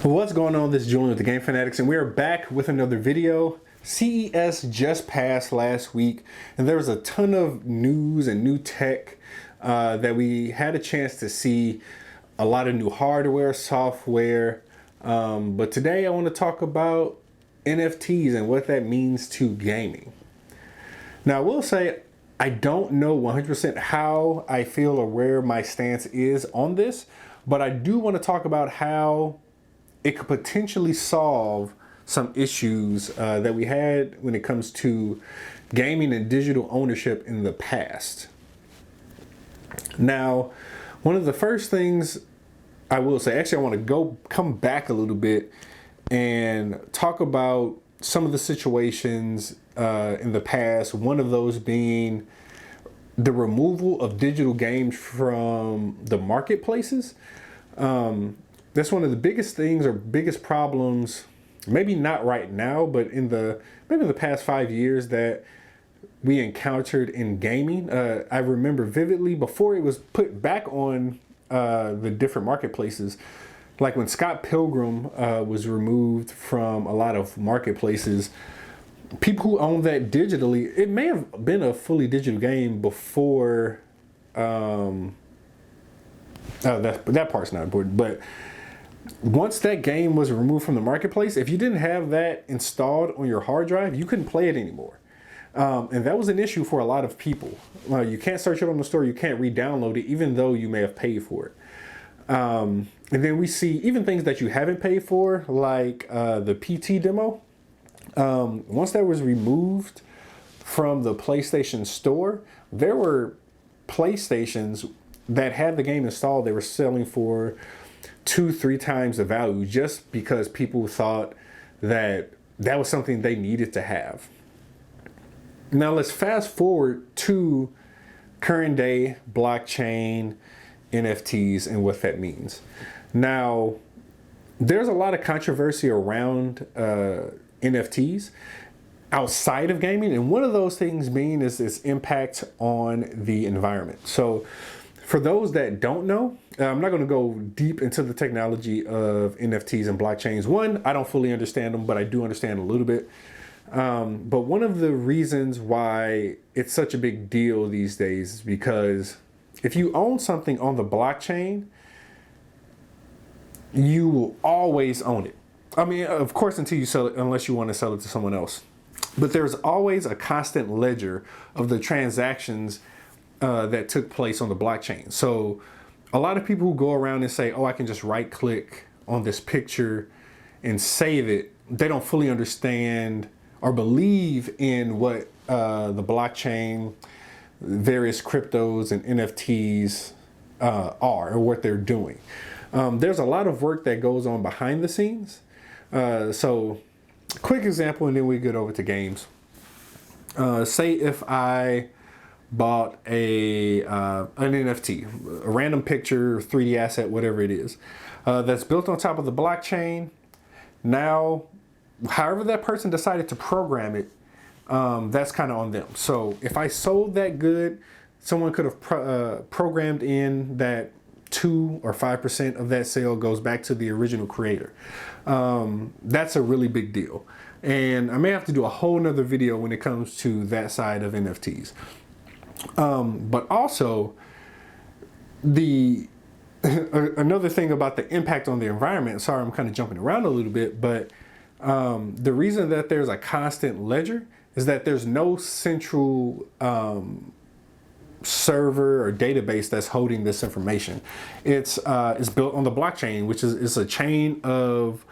What's going on? This is Julian with the Game Fanatics, and we are back with another video. CES just passed last week, and there was a ton of news and new tech that we had a chance to see. A lot of new hardware, software, but today I want to talk about NFTs and what that means to gaming. Now, I will say I don't know 100% how I feel or where my stance is on this, but I do want to talk about how it could potentially solve some issues that we had when it comes to gaming and digital ownership in the past. Now, one of the first things I will say, actually, I want to come back a little bit and talk about some of the situations in the past. One of those being the removal of digital games from the marketplaces. That's one of the biggest things or biggest problems, maybe not right now, but maybe in the past 5 years that we encountered in gaming. I remember vividly before it was put back on the different marketplaces, like when Scott Pilgrim was removed from a lot of marketplaces. People who own that digitally, it may have been a fully digital game before. That part's not important, but once that game was removed from the marketplace, if you didn't have that installed on your hard drive, you couldn't play it anymore. And that was an issue for a lot of people. You can't search it on the store, you can't re-download it, even though you may have paid for it. And then we see even things that you haven't paid for, like the PT demo. Once that was removed from the PlayStation Store, there were PlayStations that had the game installed, they were selling for 2-3 times the value just because people thought that that was something they needed to have. Now let's fast forward to current day blockchain, NFTs, and what that means. Now, there's a lot of controversy around NFTs outside of gaming, and one of those things being is its impact on the environment. So for those that don't know, I'm not going to go deep into the technology of NFTs and blockchains. One, I don't fully understand them, but I do understand a little bit. But one of the reasons why it's such a big deal these days is because if you own something on the blockchain, you will always own it. I mean, of course, until you sell it, unless you want to sell it to someone else. But there's always a constant ledger of the transactions that took place on the blockchain. So a lot of people who go around and say, oh, I can just right click on this picture and save it, they don't fully understand or believe in what the blockchain, various cryptos and NFTs are, or what they're doing. There's a lot of work that goes on behind the scenes. So quick example, and then we get over to games. Say if I bought an NFT, a random picture, 3D asset, whatever it is, that's built on top of the blockchain. Now, however that person decided to program it, that's kind of on them. So if I sold that good, someone could have programmed in that 2 or 5% of that sale goes back to the original creator. That's a really big deal. And I may have to do a whole nother video when it comes to that side of NFTs. But also, another thing about the impact on the environment, sorry, I'm kind of jumping around a little bit, but the reason that there's a constant ledger is that there's no central server or database that's holding this information. It's built on the blockchain, which is a chain of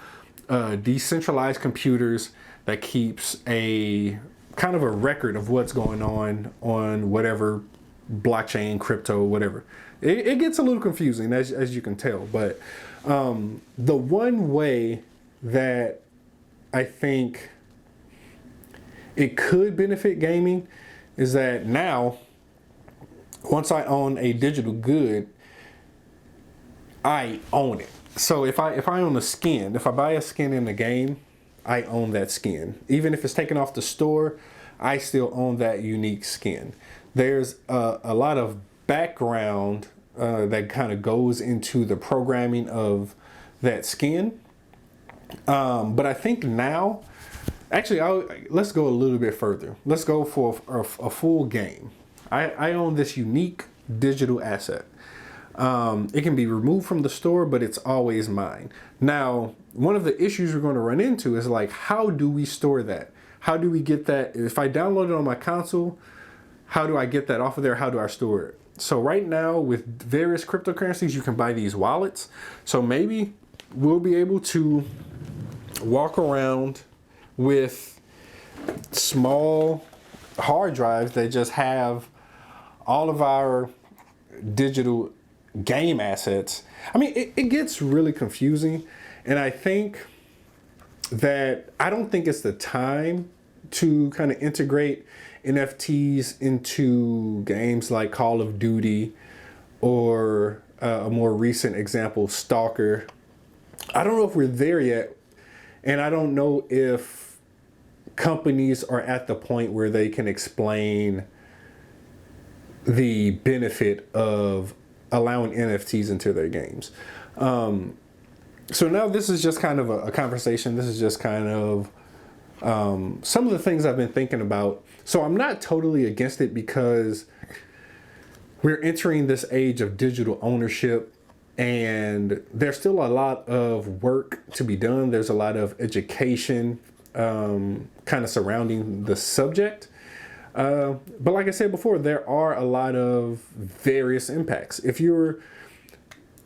decentralized computers that keeps a kind of a record of what's going on whatever blockchain, crypto, whatever. It gets a little confusing, as you can tell, but the one way that I think it could benefit gaming is that now, once I own a digital good, I own it. So if I own a skin, if I buy a skin in the game, I own that skin. Even if it's taken off the store, I still own that unique skin. There's a lot of background that kind of goes into the programming of that skin. But I think now, actually, let's go a little bit further. Let's go for a full game. I own this unique digital asset. It can be removed from the store, but it's always mine. Now, one of the issues we're going to run into is like, how do we store that? How do we get that? If I download it on my console, how do I get that off of there? How do I store it? So right now with various cryptocurrencies, you can buy these wallets. So maybe we'll be able to walk around with small hard drives that just have all of our digital game assets. I mean, it gets really confusing, and I think that I don't think it's the time to kind of integrate NFTs into games like Call of Duty or a more recent example, S.T.A.L.K.E.R. I don't know if we're there yet, and I don't know if companies are at the point where they can explain the benefit of allowing NFTs into their games. So now this is just kind of a conversation. This is just kind of some of the things I've been thinking about. So I'm not totally against it because we're entering this age of digital ownership, and there's still a lot of work to be done. There's a lot of education kind of surrounding the subject. But like I said before, there are a lot of various impacts. If you're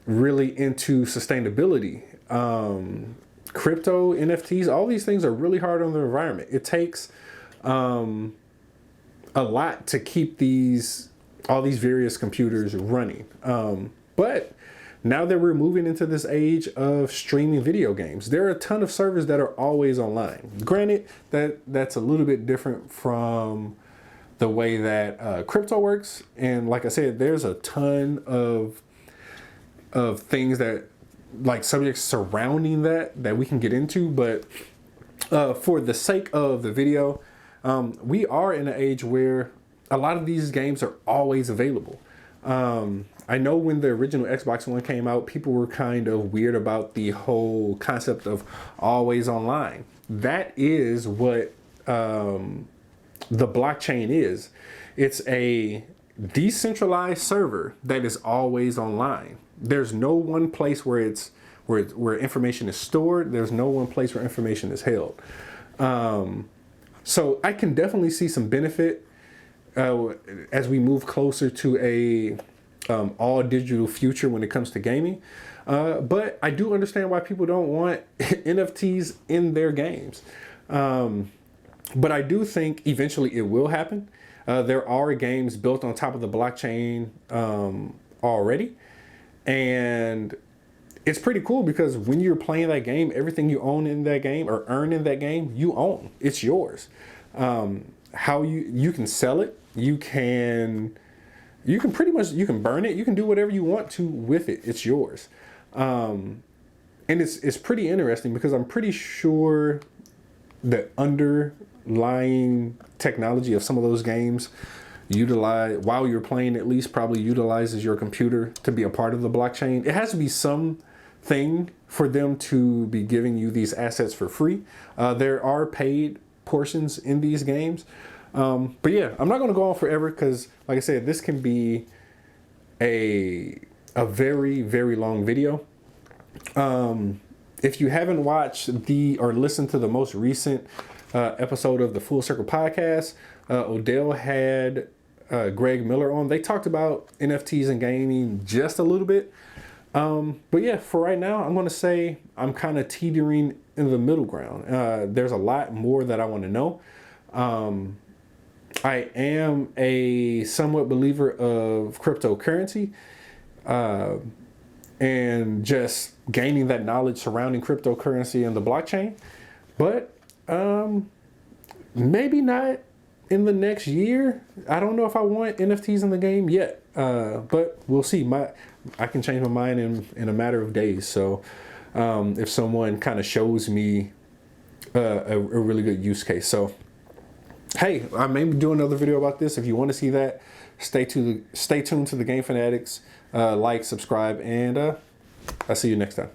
really into sustainability, crypto, NFTs, all these things are really hard on the environment. It takes a lot to keep all these various computers running. But now that we're moving into this age of streaming video games, there are a ton of servers that are always online. Granted, that's a little bit different from the way that crypto works. And like I said, there's a ton of things that, like, subjects surrounding that we can get into. But for the sake of the video, we are in an age where a lot of these games are always available. I know when the original Xbox One came out, people were kind of weird about the whole concept of always online. That is what the blockchain is. It's a decentralized server that is always online. There's no one place where information is stored. There's no one place where information is held. So I can definitely see some benefit as we move closer to a all digital future when it comes to gaming. But I do understand why people don't want NFTs in their games. But I do think eventually it will happen. There are games built on top of the blockchain already. And it's pretty cool because when you're playing that game, everything you own in that game or earn in that game, you own. It's yours. How you can sell it, you can pretty much, you can burn it, you can do whatever you want to with it. It's yours. And it's pretty interesting because I'm pretty sure the underlying technology of some of those games while you're playing, at least probably utilizes your computer to be a part of the blockchain. It has to be something for them to be giving you these assets for free. There are paid portions in these games. But yeah, I'm not going to go on forever because, like I said, this can be a very, very long video. If you haven't watched or listened to the most recent episode of the Full Circle podcast, Odell had Greg Miller on. They talked about NFTs and gaming just a little bit. But yeah, for right now, I'm going to say I'm kind of teetering in the middle ground. There's a lot more that I want to know. I am a somewhat believer of cryptocurrency and just gaining that knowledge surrounding cryptocurrency and the blockchain. But maybe not in the next year. I don't know if I want NFTs in the game yet, but we'll see. I can change my mind in a matter of days. So if someone kind of shows me a really good use case. So hey, I may do another video about this. If you want to see that, stay tuned to the Game Fanatics. Like, subscribe, and I'll see you next time.